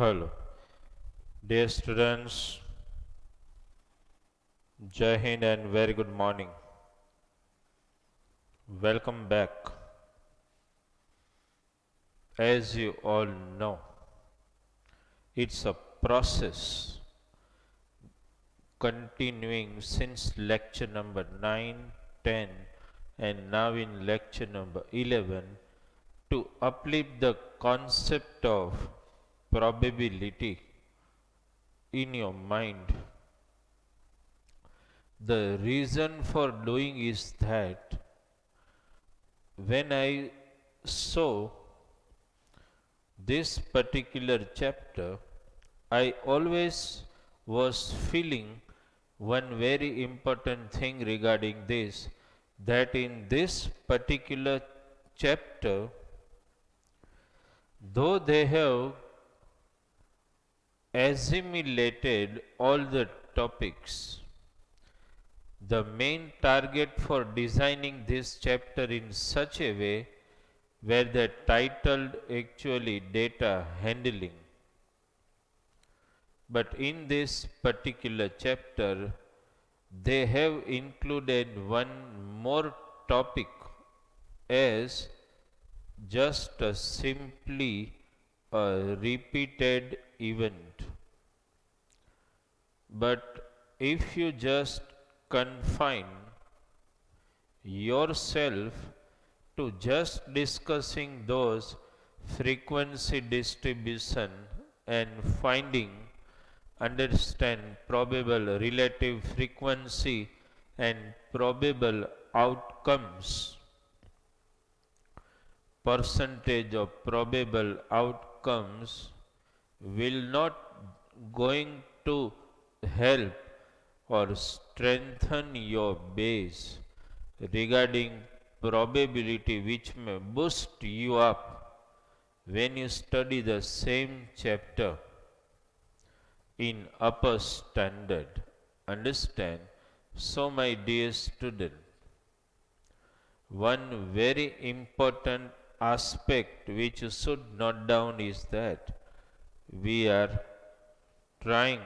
Hello, dear students, Jai Hind and very good morning. Welcome back. As you all know, it's a process continuing since lecture number 9, 10, and now in lecture number 11 to uplift the concept of probability in your mind. The reason for doing is that when I saw this particular chapter, I always was feeling one very important thing regarding this, that in this particular chapter, though they have assimilated all the topics, the main target for designing this chapter in such a way where they titled actually data handling. But in this particular chapter, they have included one more topic as just a simply a repeated event. But if you just confine yourself to just discussing those frequency distribution and finding understand probable relative frequency and probable outcomes, percentage of probable outcomes will not going to help or strengthen your base regarding probability, which may boost you up when you study the same chapter in upper standard. Understand? So, my dear student, one very important aspect which you should note down is that we are trying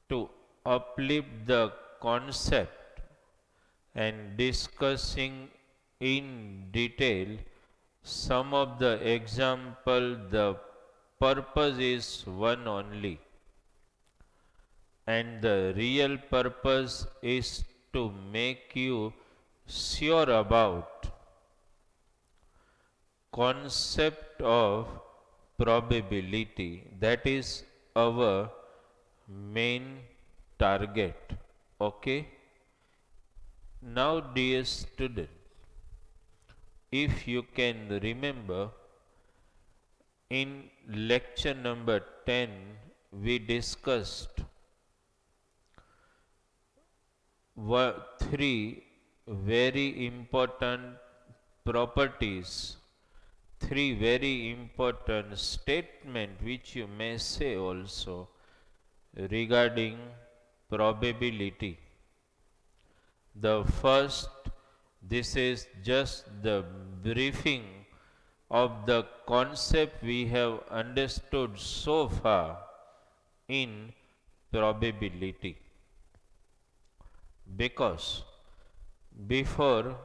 to uplift the concept and discussing in detail some of the example. The purpose is one only, and the real purpose is to make you sure about concept of probability. That is our main target. Okay. Now, dear student, if you can remember, in lecture number 10 we discussed three very important properties, three very important statement which you may say also regarding probability. The first, this is just the briefing of the concept we have understood so far in probability. Because before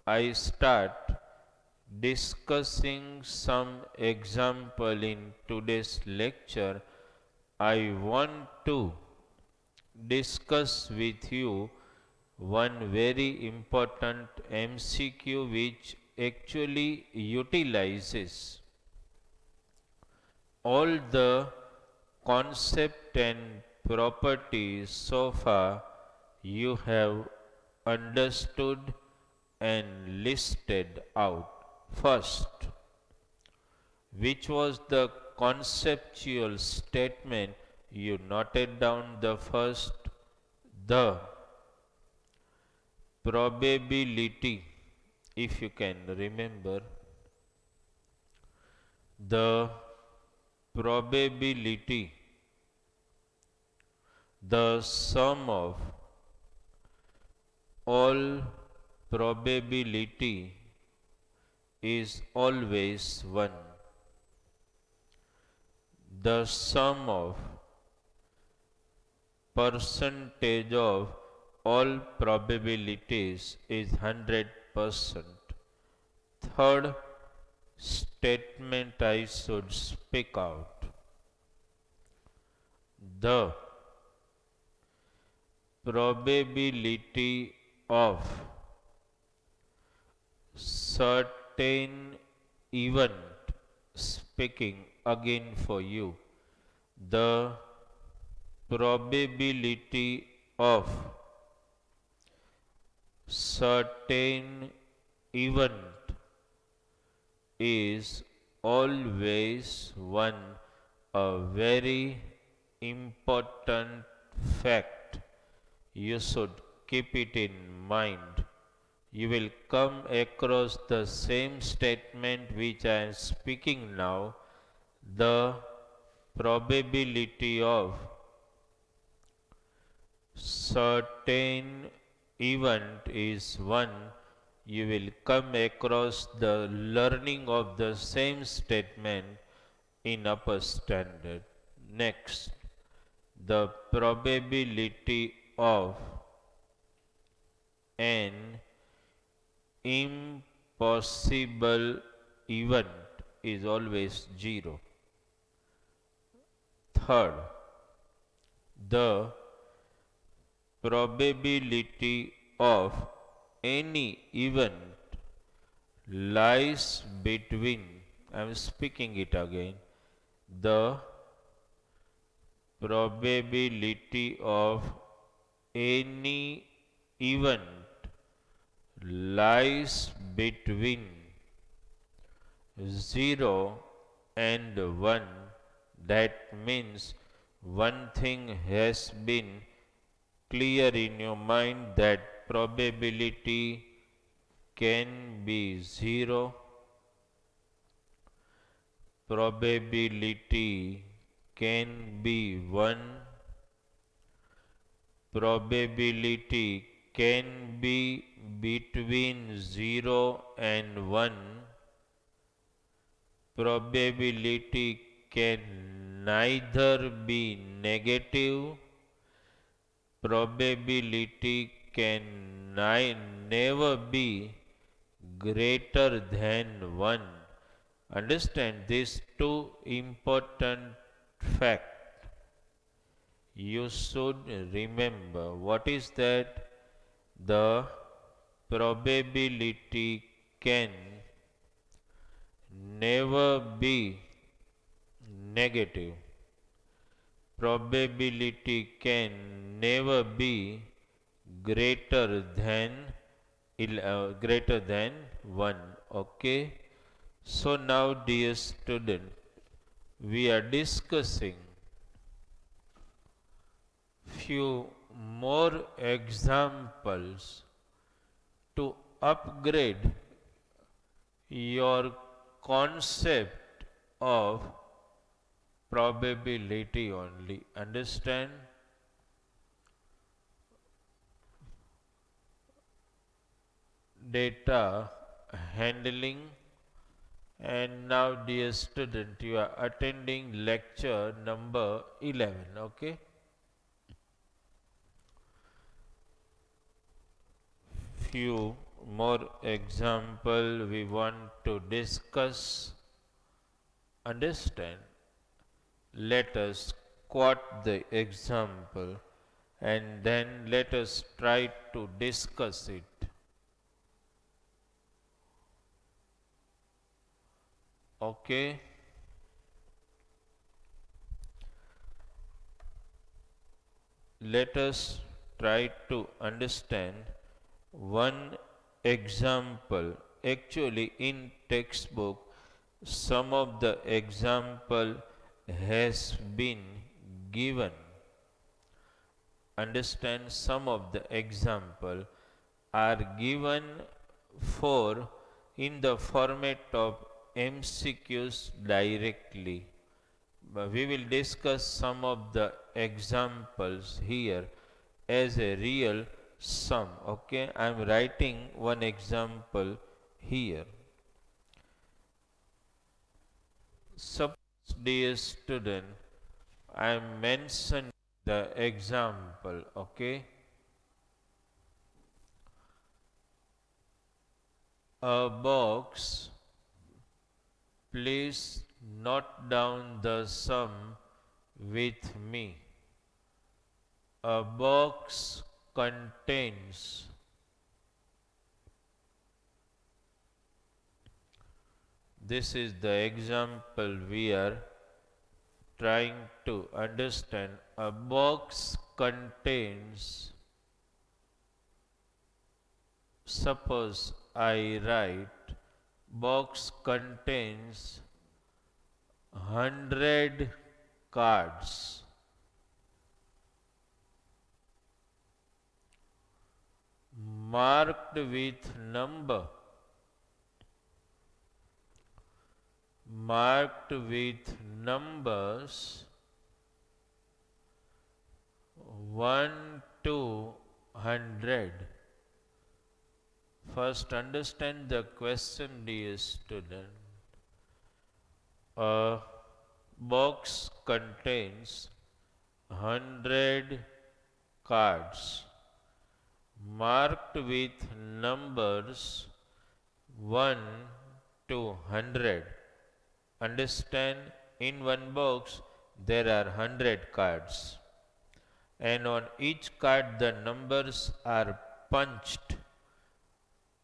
I start discussing some example in today's lecture, I want to discuss with you one very important MCQ which actually utilizes all the concept and properties so far you have understood and listed out. First, which was the conceptual statement? You noted down the first, the probability. If you can remember, the probability, the sum of all probability is always 1. the sum of percentage of all probabilities is 100%. Third statement I should speak out. The probability of certain event, speaking again for you, the probability of certain event is always one a very important fact. You should keep it in mind. You will come across the same statement which I am speaking now. The probability of certain event is one. You will come across the learning of the same statement in upper standard. Next, the probability of an impossible event is always 0. Third, the probability of any event lies between, I am speaking it again, the probability of any event lies between 0 and 1. That means one thing has been clear in your mind, that probability can be 0, probability can be 1, probability can be between 0 and 1, probability can neither be negative, probability can never be greater than 1. Understand these two important facts. You should remember what is that? The probability can never be negative. Probability can never be greater than greater than 1. Okay. So now, dear student, we are discussing few more examples to upgrade your concept of probability only. Understand? Data handling. And now, dear student, you are attending lecture number 11. Okay. Few more example we want to discuss. Understand? Let us quote the example and then let us try to discuss it. Okay. Let us try to understand one example. Actually, in textbook, some of the example has been given. Understand, some of the example are given for in the format of MCQs directly. But we will discuss some of the examples here as a real sum. Okay, I am writing one example here. Suppose dear student, I am mentioning the example, okay? A box, please note down the sum with me. A box contains this is the example we are trying to understand. A box contains, suppose I write, box contains 100 cards. Marked with number, marked with numbers 1 to 100. First understand the question, dear student. A box contains 100 cards marked with numbers 1 to 100. Understand, in one box there are 100 cards, and on each card the numbers are punched.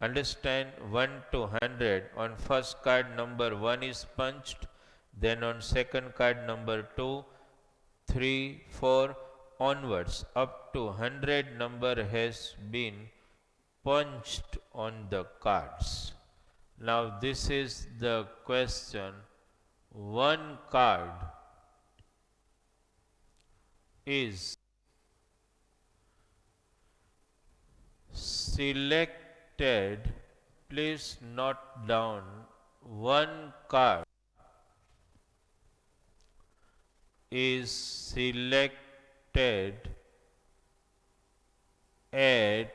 Understand, 1 to 100. On first card number 1 is punched, then on second card number 2, 3, 4 onwards up to 100 number has been punched on the cards. Now this is the question. One card is selected, please note down, one card is selected at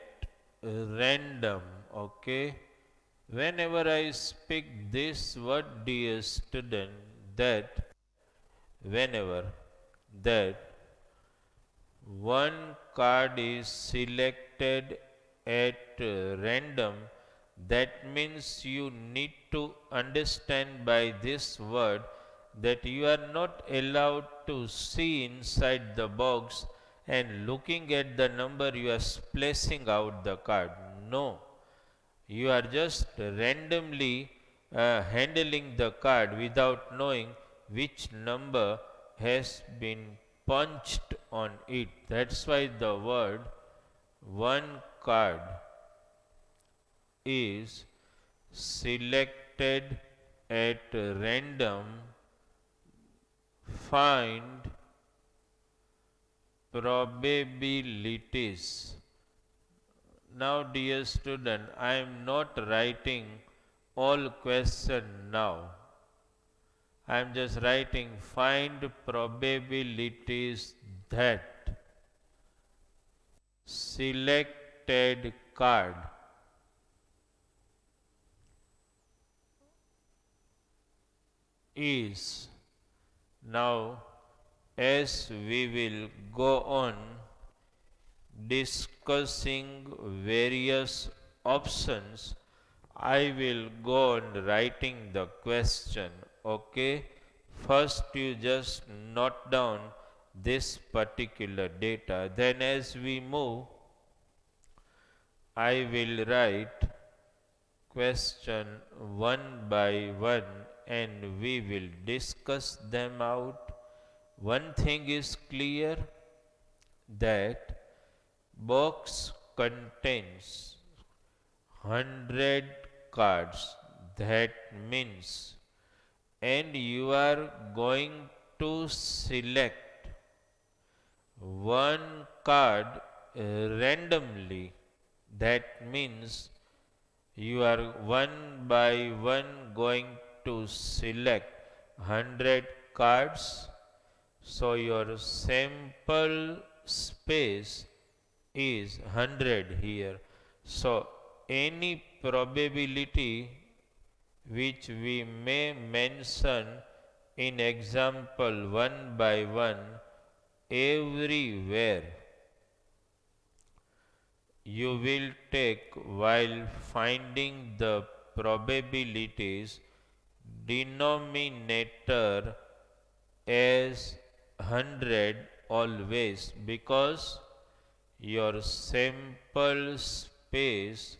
random, okay? Whenever I speak this word, dear student, that whenever that one card is selected at random, that means you need to understand by this word that you are not allowed to see inside the box and looking at the number you are placing out the card. No, you are just randomly handling the card without knowing which number has been punched on it. That's why the word one card is selected at random. Find probabilities. Now, dear student, I am not writing all question now. I am just writing find probabilities that selected card is. Now, as we will go on discussing various options, I will go on writing the question, okay? First you just note down this particular data, then as we move, I will write question one by one and we will discuss them out. One thing is clear, that box contains 100 cards. That means, and you are going to select one card randomly. That means you are one by one going to select 100 cards. So your sample space is 100 here. So any probability which we may mention in example 1 by 1, everywhere you will take while finding the probabilities denominator as 100 always, because your sample space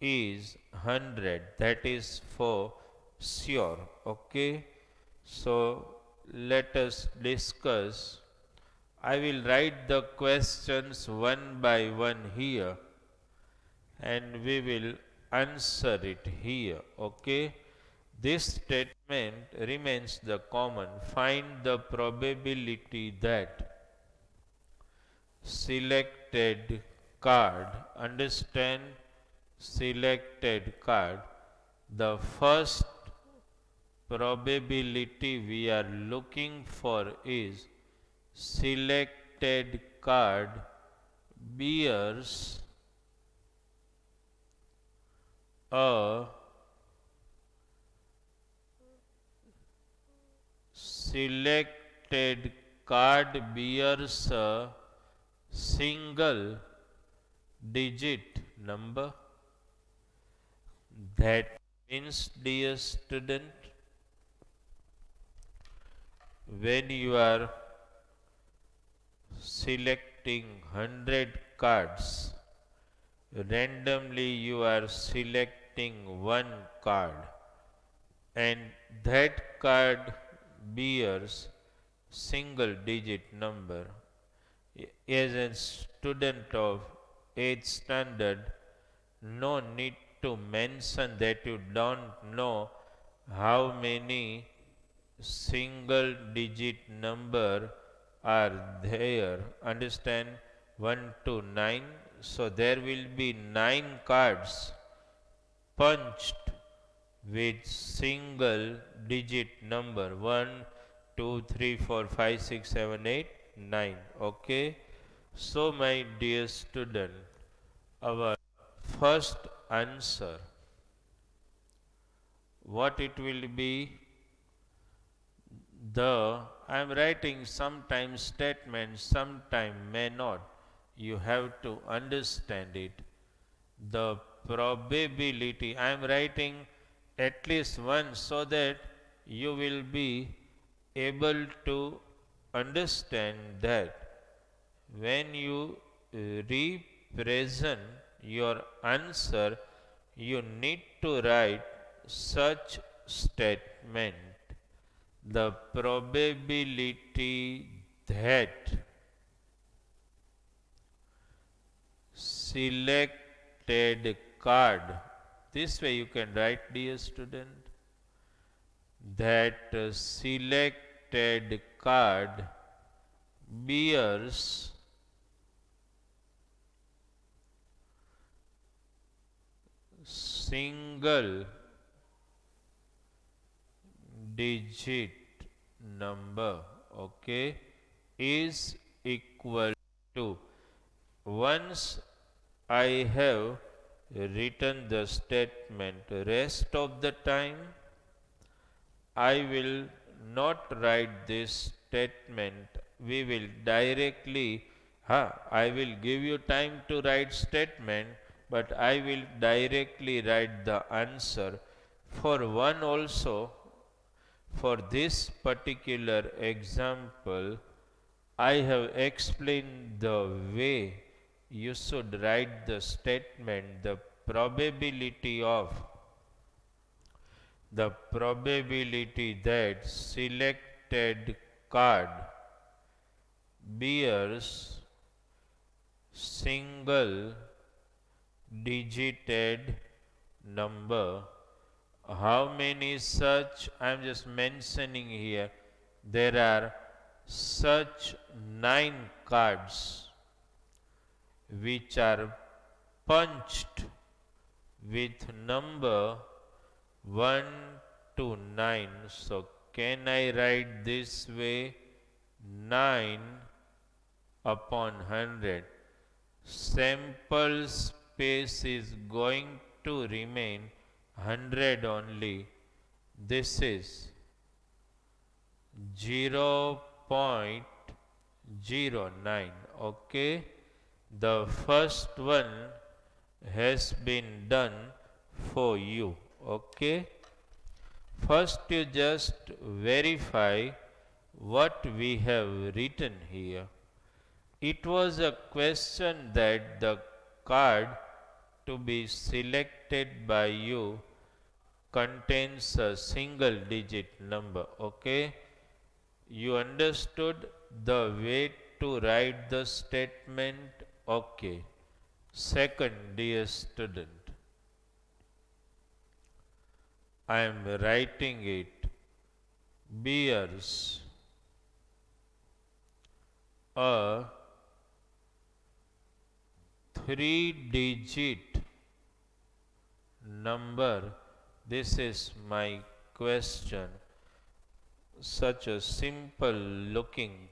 is 100, that is for sure. Okay, so let us discuss. I will write the questions one by one here and we will answer it here. Okay, this statement remains the common. Find the probability that selected card, understand, selected card, the first probability we are looking for is selected card bears a selected card bears a single digit number. That means, dear student, when you are selecting 100 cards, randomly you are selecting one card and that card bears single digit number. As a student of 8th standard, no need to mention that you don't know how many single digit number are there. Understand, 1 to 9. So there will be 9 cards punched with single digit number 1, 2, 3, 4, 5, 6, 7, 8, 9. Okay. So my dear student, our first answer, what it will be? I am writing sometimes statements, sometimes may not. You have to understand it. The probability, I am writing at least one so that you will be able to understand that when you represent your answer, you need to write such statement. The probability that selected card, this way you can write, dear student, that selected card bears single digit number, okay, is equal to, once I have written the statement, rest of the time I will not write this statement. We will directly, I will give you time to write statement, but I will directly write the answer. For one also, for this particular example, I have explained the way you should write the statement, the probability that selected card bears single digited number. How many such? I am just mentioning here. There are such 9 cards which are punched with number 1 to 9. So can I write this way? 9 upon 100. Sample space is going to remain 100 only. This is 0.09. Okay, the first one has been done for you. Okay, first you just verify what we have written here. It was a question that the card to be selected by you contains a single digit number. Okay, you understood the way to write the statement. Okay, second, dear student, I am writing it. Bears a 3-digit number. This is my question. Such a simple looking,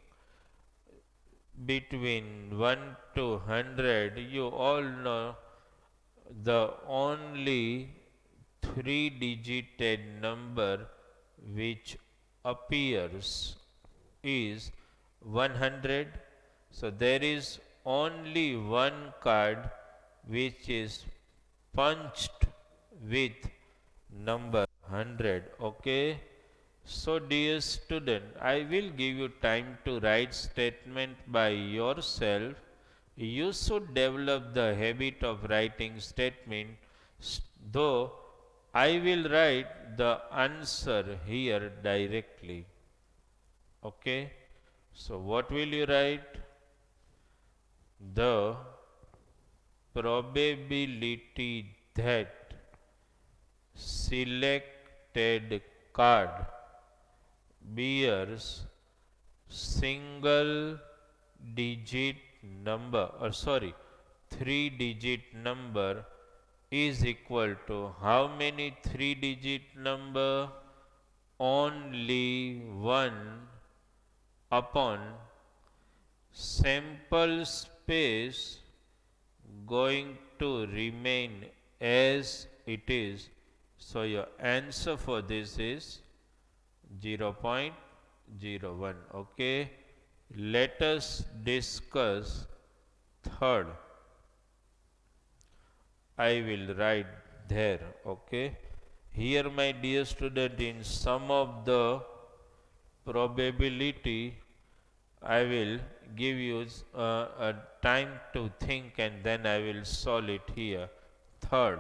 between 1 to 100. You all know the only three-digit number which appears is 100. So there is only one card which is punched with number 100. Okay, so dear student, I will give you time to write statement by yourself. You should develop the habit of writing statement, though I will write the answer here directly. Okay, so what will you write? The probability that selected card bears single digit number, or sorry, 3-digit number is equal to how many 3-digit number? Only 1 upon sample space going to remain as it is. So your answer for this is 0.01. Okay, let us discuss third. I will write there. Okay, here my dear student, in some of the probability I will give you a time to think, and then I will solve it here. Third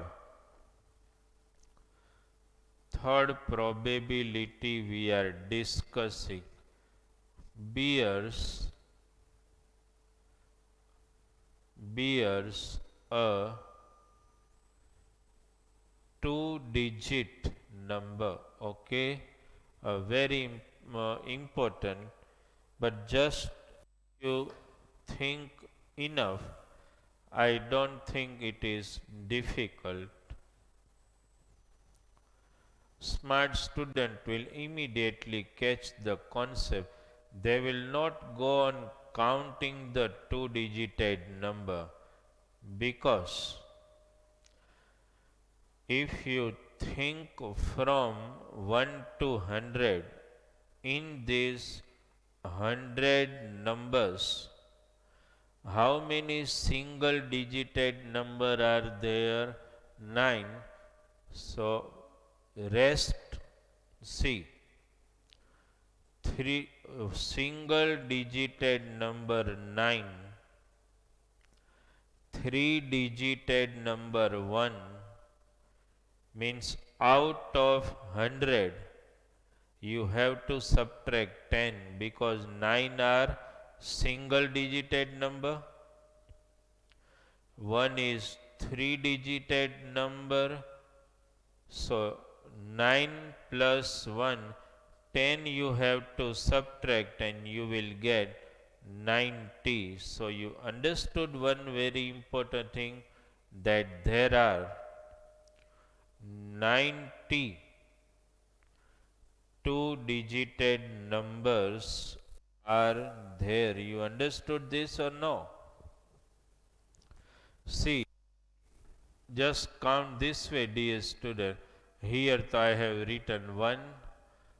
probability we are discussing. Bears a 2-digit number. Okay, a very important, but just you think enough. I don't think it is difficult. Smart student will immediately catch the concept. They will not go on counting the 2-digit number, because if you think from 1 to 100, in these 100 numbers, how many single digit number are there? 9. So rest, see, 3 single digit number 9, 3-digit number 1, means out of 100 you have to subtract 10, because 9 are single digit number, 1 is 3-digit number. So 9 plus 1, 10 you have to subtract, and you will get 90. So you understood one very important thing, that there are 90 2-digit numbers are there. You understood this or no? See, just count this way, dear student. Here I have written 1,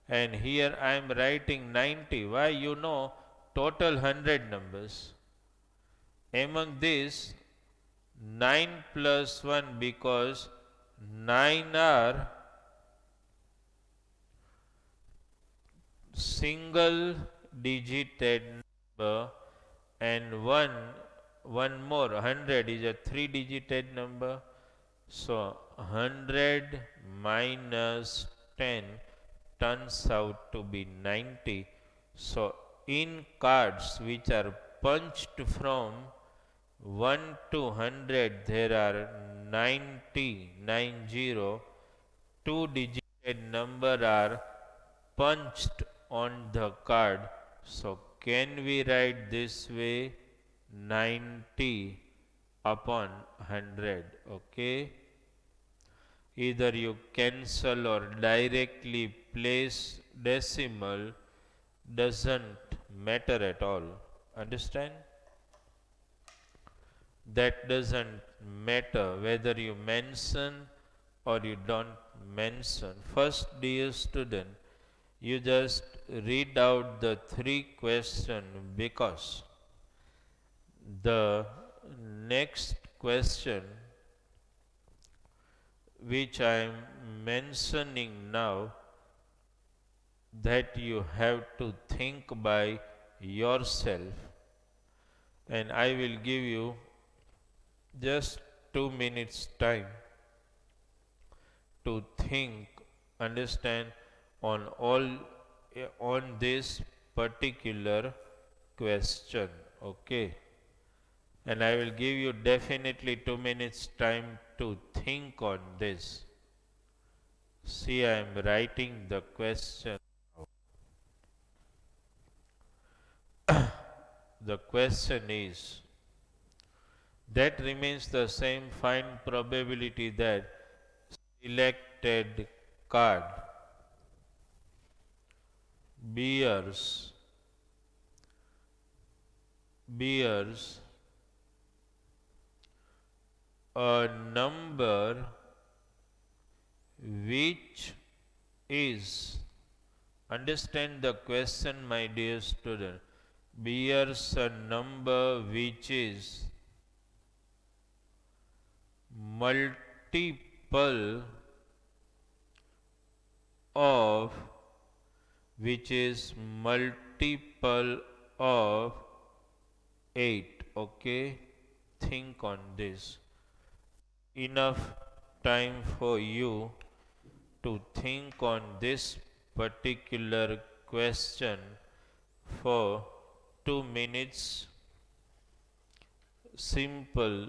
and here I am writing 90. Why? You know total 100 numbers. Among these 9 plus 1, because 9 are single digited number, and one more 100 is a 3 digited number. So 100 minus 10 turns out to be 90. So in cards which are punched from 1 to 100, there are 90 two digit number are punched on the card. So can we write this way? 90 upon 100. Okay. Either you cancel or directly place decimal, doesn't matter at all. Understand? That doesn't matter whether you mention or you don't mention. First, dear student, you just read out the three questions, because the next question which I am mentioning now, that you have to think by yourself, and I will give you just 2 minutes time to think, understand on this particular question. Okay, and I will give you definitely 2 minutes time to think on this. See, I am writing the question. The question is, that remains the same, find probability that selected card bears a number which is, understand the question my dear student, bears a number which is multiple of multiple of 8. Okay, think on this. Enough time for you to think on this particular question for 2 minutes. Simple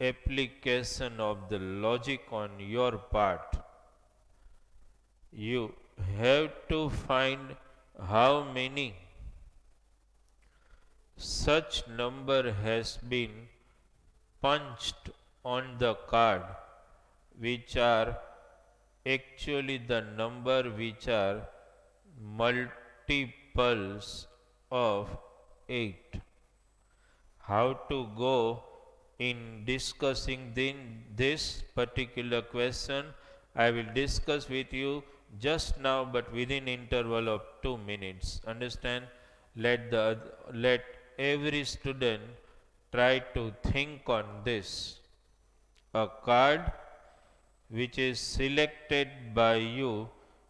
application of the logic on your part. You have to find how many such number has been punched on the card, which are actually the number which are multiples of 8. How to go in discussing this particular question, I will discuss with you just now, but within interval of 2 minutes. Understand? Let every student try to think on this. A card which is selected by you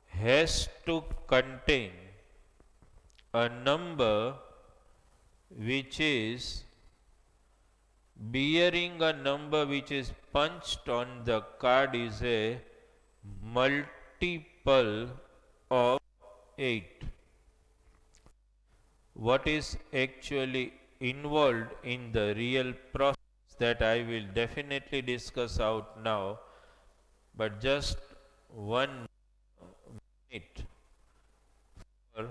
has to contain a number which is bearing a number which is punched on the card is a multiple of 8. What is actually involved in the real process, that I will definitely discuss out now, but just 1 minute for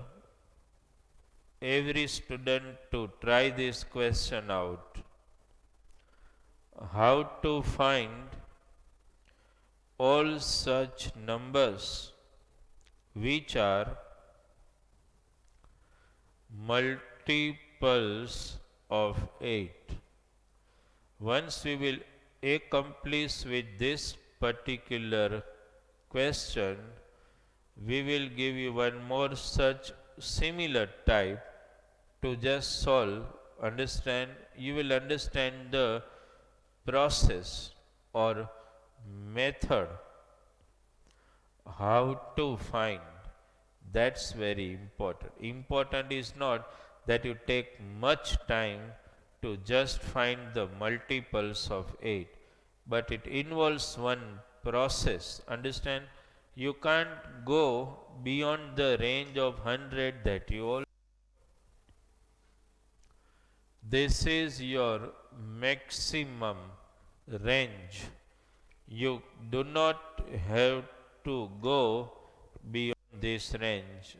every student to try this question out. How to find all such numbers which are multiples of 8. Once we will accomplish with this particular question, we will give you one more such similar type to just solve. Understand, you will understand the process or method how to find. That's very important. Important is not that you take much time to just find the multiples of 8, but it involves one process. Understand, you can't go beyond the range of 100 that you all. This is your maximum range. You do not have to go beyond this range.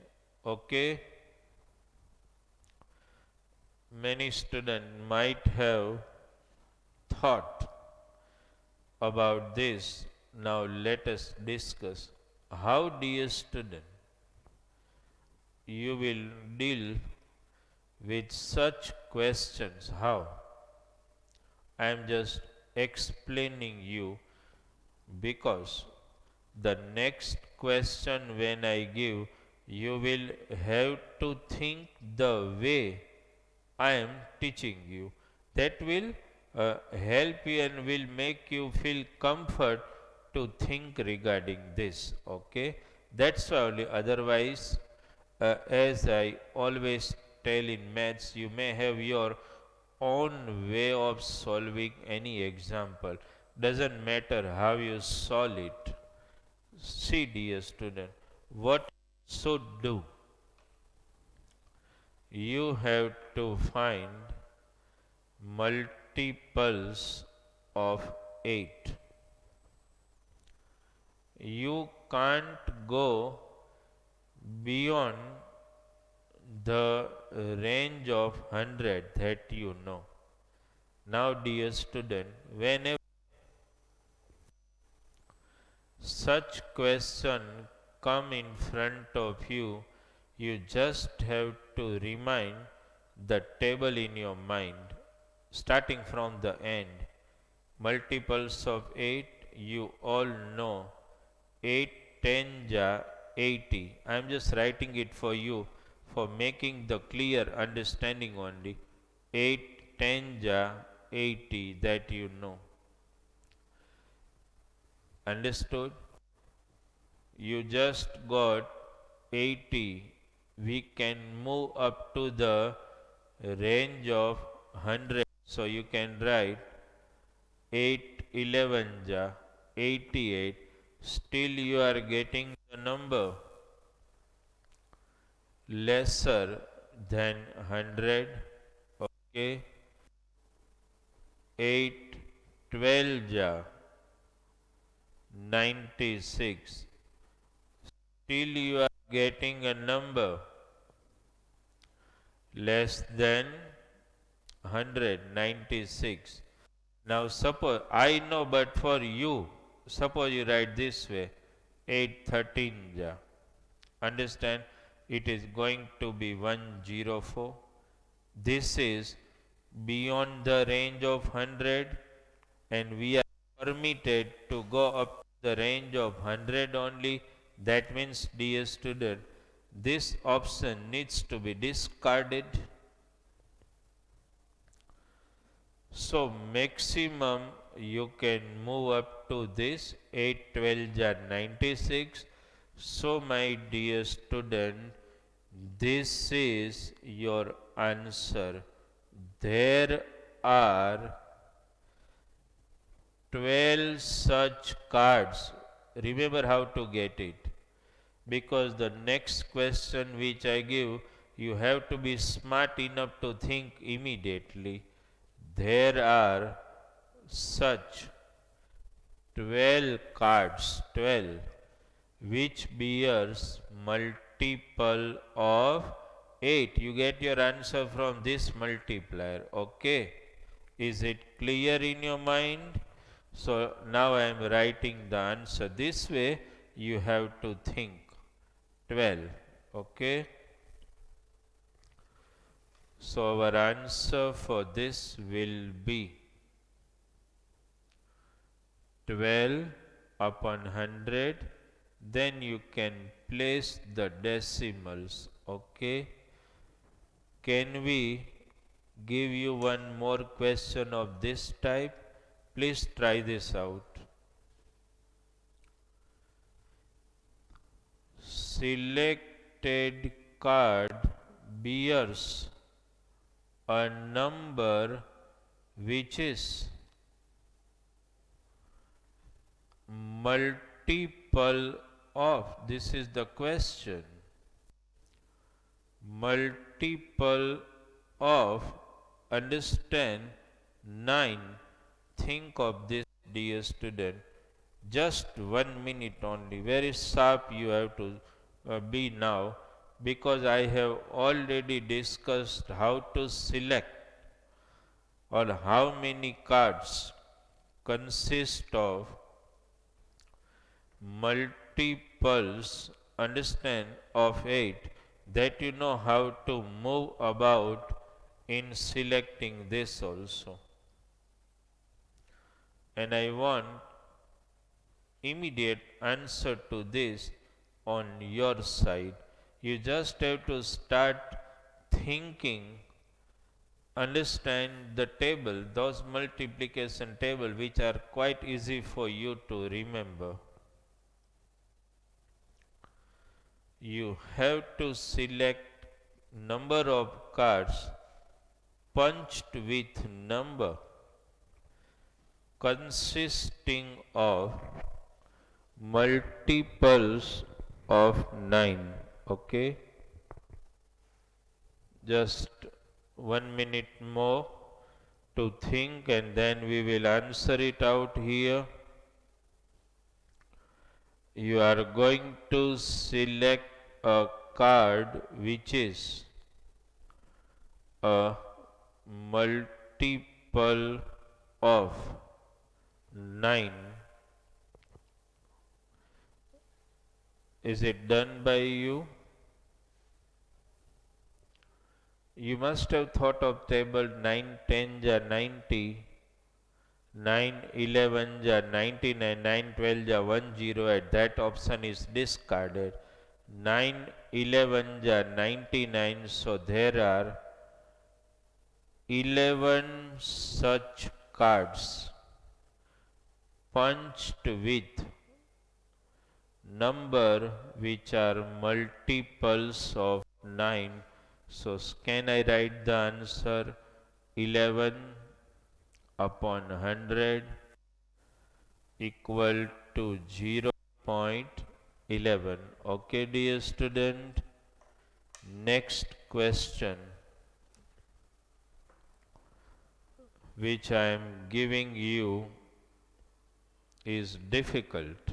Okay? Many students might have thought about this. Now let us discuss how, dear student, you will deal with such questions. How? I am just explaining you, because the next question when I give, you will have to think the way I am teaching you. That will help you and will make you feel comfort to think regarding this. Okay, that's why only. Otherwise, as I always tell in maths, you may have your own way of solving any example. Doesn't matter how you solve it. See, dear student, what you should do, you have to find multiples of 8. You can't go beyond the range of 100 that you know. Now, dear student, whenever such question come in front of you, you just have to remind the table in your mind, starting from the end. Multiples of 8, you all know. 8 10 ja 80. I am just writing it for you for making the clear understanding only. 8 10 ja 80, that you know. Understood? You just got 80. We can move up to the range of 100. So you can write 8 11 ja 88. Still you are getting the number lesser than 100. Okay. 8 12 ja 96. Still you are getting a number less than 196. Now suppose, I know, but for you, suppose you write this way, 8 13 ja. Understand, it is going to be 104. This is beyond the range of 100, and we are permitted to go up the range of 100 only. That means, dear student, this option needs to be discarded. So maximum you can move up to this 8 12 are 96. So my dear student, this is your answer. There are 12 such cards. Remember how to get it, because the next question which I give, you have to be smart enough to think immediately. There are such 12 cards, 12, which bears multiple of 8. You get your answer from this multiplier. Okay, is it clear in your mind? So now I am writing the answer this way. You have to think 12. Okay, so our answer for this will be 12 upon 100 then you can place the decimals. Okay. Can we give you one more question of this type? Please try this out. Selected card bears a number which is multiple of, this is the question, multiple of, understand, 9. Think of this, dear student. Just 1 minute only. Very sharp you have to be now, because I have already discussed how to select or how many cards consist of multiples, understand, of 8, that you know how to move about in selecting this also. And I want immediate answer to this on your side. You just have to start thinking, understand the table, those multiplication table which are quite easy for you to remember. You have to select number of cards punched with number consisting of multiples of 9. Okay, just 1 minute more to think, and then we will answer it out here. You are going to select a card which is a multiple of 9. Is it done by you? You must have thought of table 9 10 ja 90, 9 11 ja 99, 9 12 ja 10, and that option is discarded. 9 11 ja 99, so there are 11 such cards punched with number which are multiples of 9. So can I write the answer 11 upon 100 equal to 0.11. Okay, dear student. Next question which I am giving you is difficult,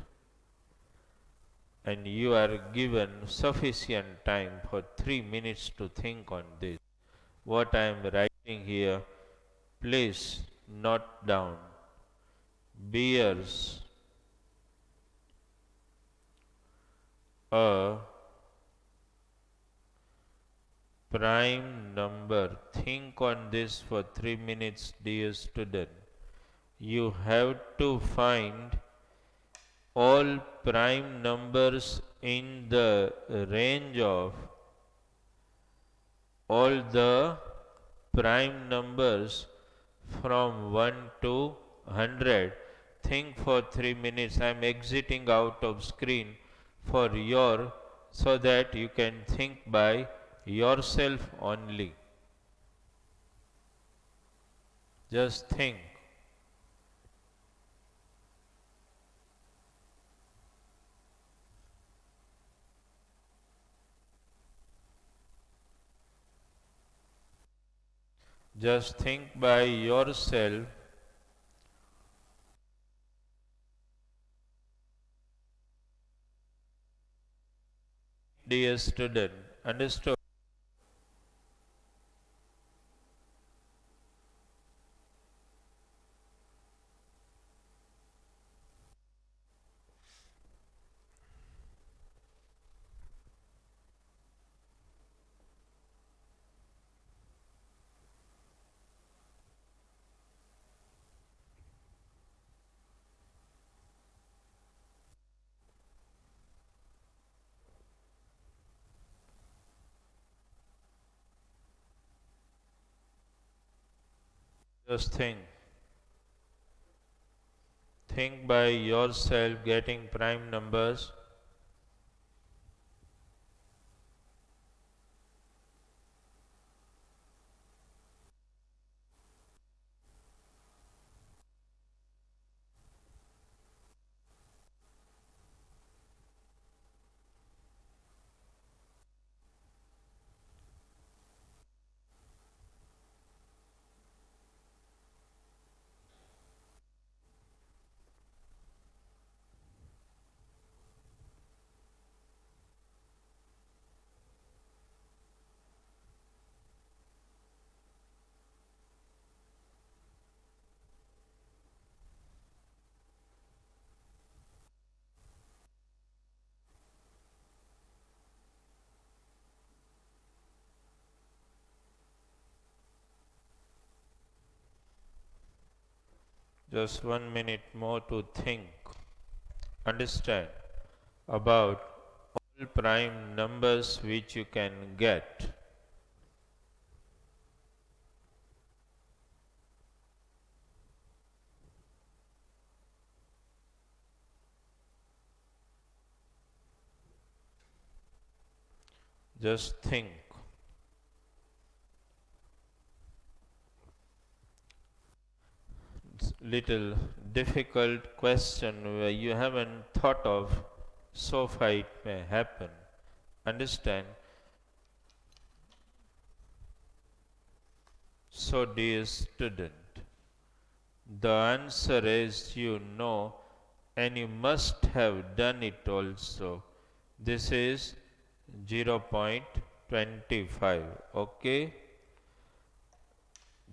and you are given sufficient time for 3 minutes to think on this. What I am writing here, please note down. Bears a prime number. Think on this for 3 minutes, dear student. You have to find all prime numbers in the range of all the prime numbers from 1 to 100. Think for 3 minutes. I am exiting out of screen for your, so that you can think by yourself only. Just think. Just think by yourself. Dear student, understood? Just think by yourself getting prime numbers. Just 1 minute more to think, understand about all prime numbers which you can get. Just think. It's little difficult question where you haven't thought of, so far it may happen. Understand? So, dear student, the answer is you know, and you must have done it also. This is 0.25. Okay?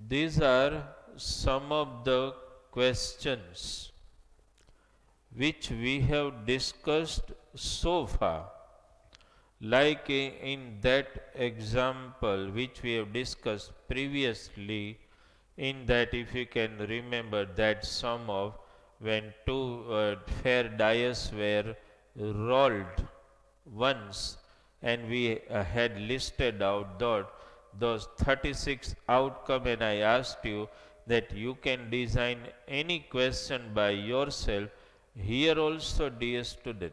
These are some of the questions which we have discussed so far. Like in that example which we have discussed previously, in that if you can remember that sum of when two fair dice were rolled once, and we had listed out those 36 outcome, and I asked you that you can design any question by yourself. Here also, dear student,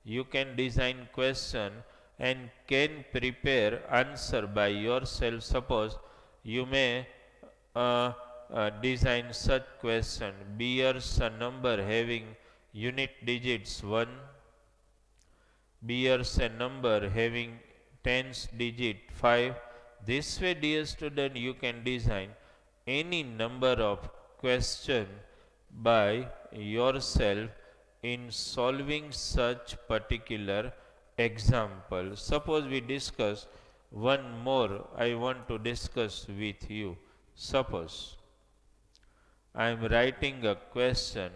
you can design question and can prepare answer by yourself. Suppose you may design such question: bears a number having unit digits 1, bears a number having tens digit 5. This way, dear student, you can design any number of question by yourself in solving such particular example. Suppose we discuss one more I want to discuss with you. Suppose I am writing a question: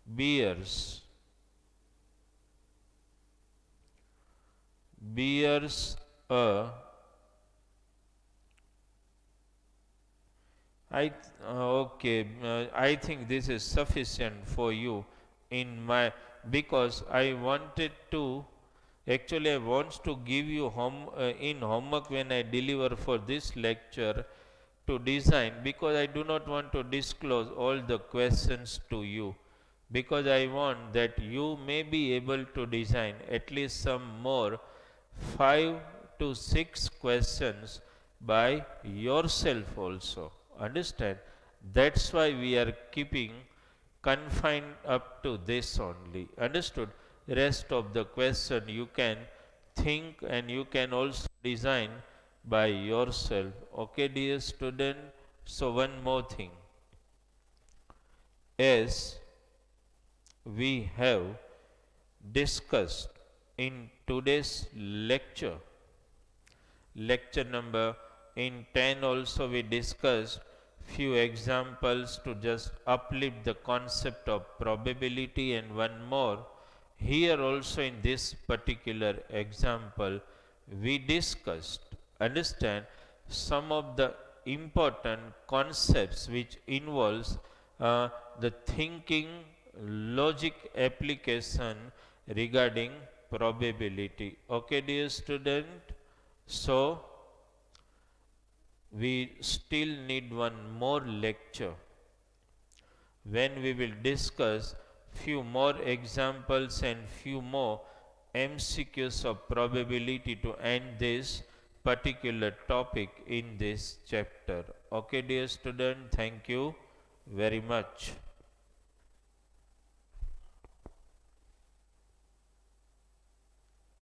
bears a I think this is sufficient for you in my, because I wanted to, actually I wants to give you in homework when I deliver for this lecture to design, because I do not want to disclose all the questions to you, because I want that you may be able to design at least some more 5 to 6 questions by yourself also. Understand? That's why we are keeping confined up to this only. Understood? Rest of the question you can think and you can also design by yourself. Okay, dear student? So, one more thing. As we have discussed in today's lecture number in 10 also we discussed few examples to just uplift the concept of probability, and one more here also in this particular example we discussed, understand, some of the important concepts which involves the thinking logic application regarding probability. Okay, dear student? So, we still need one more lecture when we will discuss few more examples and few more MCQs of probability to end this particular topic in this chapter. Okay, dear student, thank you very much.